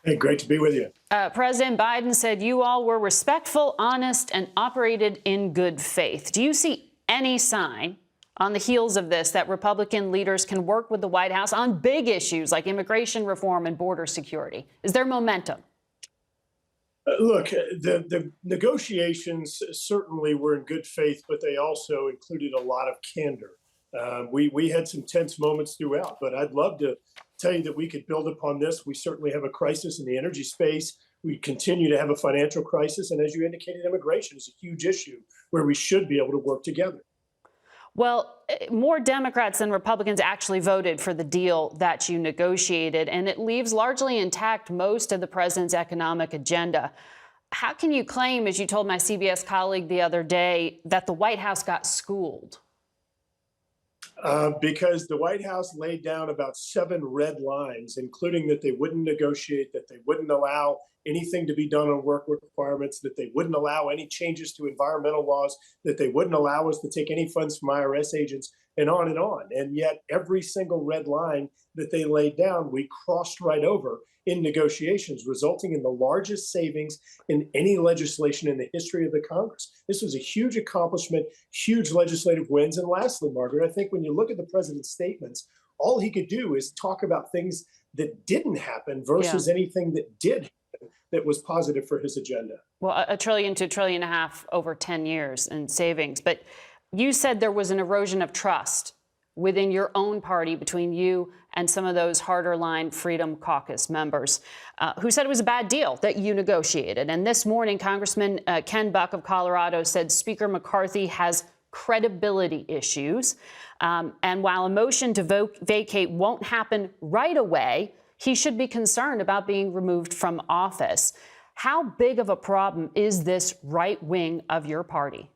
Hey, great to be with you. President Biden said you all were respectful, honest, and operated in good faith. Do you see any sign on the heels of this that Republican leaders can work with the White House on big issues like immigration reform and border security? Is there momentum? Look, the negotiations certainly were in good faith, but they also included a lot of candor. We had some tense moments throughout, but I'd love to tell you that we could build upon this. We certainly have a crisis in the energy space. We continue to have a financial crisis. And as you indicated, immigration is a huge issue where we should be able to work together. Well, more Democrats than Republicans actually voted for the deal that you negotiated, and it leaves largely intact most of the president's economic agenda. How can you claim, as you told my CBS colleague the other day, that the White House got schooled? Because the White House laid down about 7 red lines, including that they wouldn't negotiate, that they wouldn't allow anything to be done on work requirements, that they wouldn't allow any changes to environmental laws, that they wouldn't allow us to take any funds from IRS agents, and on and on. And yet, every single red line that they laid down, we crossed right over in negotiations, resulting in the largest savings in any legislation in the history of the Congress. This was a huge accomplishment, huge legislative wins. And lastly, Margaret, I think when you look at the president's statements, all he could do is talk about things that didn't happen versus anything that did happen that was positive for his agenda. Well, $1 trillion to $1.5 trillion over 10 years in savings. But you said there was an erosion of trust within your own party between you and some of those harder line Freedom Caucus members who said it was a bad deal that you negotiated. And this morning, Congressman Ken Buck of Colorado said Speaker McCarthy has credibility issues. And while a motion to vacate won't happen right away, he should be concerned about being removed from office. How big of a problem is this right wing of your party?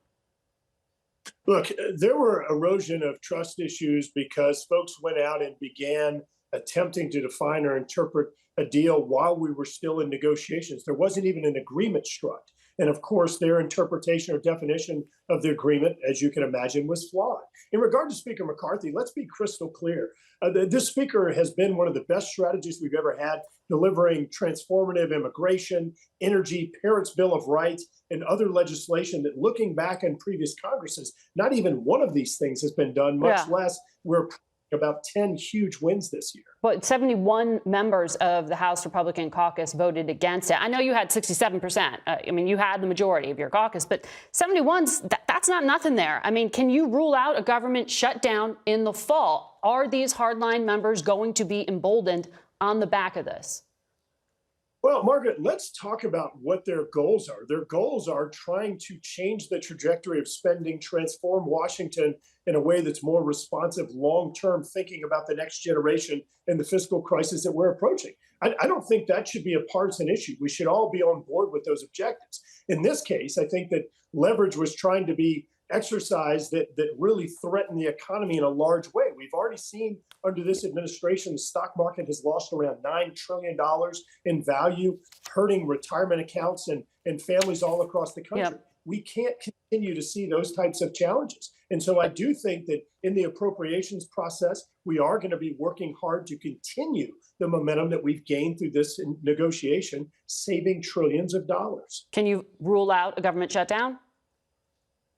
Look, there were erosion of trust issues because folks went out and began attempting to define or interpret a deal while we were still in negotiations. There wasn't even an agreement struck. And of course, their interpretation or definition of the agreement, as you can imagine, was flawed. In regard to Speaker McCarthy, let's be crystal clear. This speaker has been one of the best strategists we've ever had, delivering transformative immigration, energy, Parents' Bill of Rights, and other legislation that, looking back in previous Congresses, not even one of these things has been done, much less we're about 10 huge wins this year. But 71 members of the House Republican caucus voted against it. I know you had 67%. I mean, you had the majority of your caucus, but 71's, that's not nothing there. I mean, can you rule out a government shutdown in the fall? Are these hardline members going to be emboldened on the back of this? Well, Margaret, let's talk about what their goals are. Their goals are trying to change the trajectory of spending, transform Washington in a way that's more responsive, long-term thinking about the next generation and the fiscal crisis that we're approaching. I don't think that should be a partisan issue. We should all be on board with those objectives. In this case, I think that leverage was trying to be exercise that really threaten the economy in a large way. We've already seen under this administration, the stock market has lost around $9 trillion in value, hurting retirement accounts and families all across the country. We can't continue to see those types of challenges. And so I do think that in the appropriations process, we are going to be working hard to continue the momentum that we've gained through this negotiation, saving trillions of dollars. Can you rule out a government shutdown?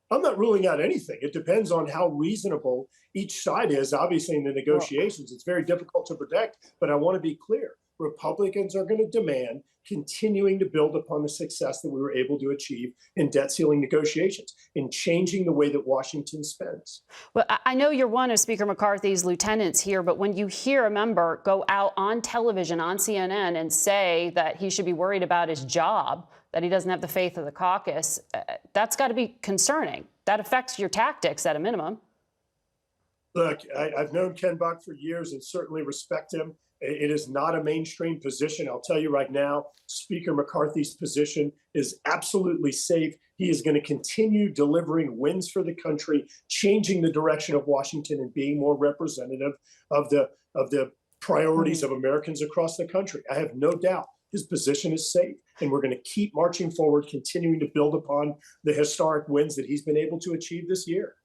I'm not ruling out anything. It depends on how reasonable each side is. Obviously, in the negotiations, it's very difficult to predict, but I want to be clear. Republicans are going to demand continuing to build upon the success that we were able to achieve in debt ceiling negotiations, in changing the way that Washington spends. Well, I know you're one of Speaker McCarthy's lieutenants here, but when you hear a member go out on television, on CNN, and say that he should be worried about his job, that he doesn't have the faith of the caucus, that's got to be concerning. That affects your tactics at a minimum. Look, I've known Ken Buck for years and certainly respect him. It is not a mainstream position. I'll tell you right now, Speaker McCarthy's position is absolutely safe. He is going to continue delivering wins for the country, changing the direction of Washington and being more representative of the priorities of Americans across the country. I have no doubt his position is safe, and we're going to keep marching forward, continuing to build upon the historic wins that he's been able to achieve this year.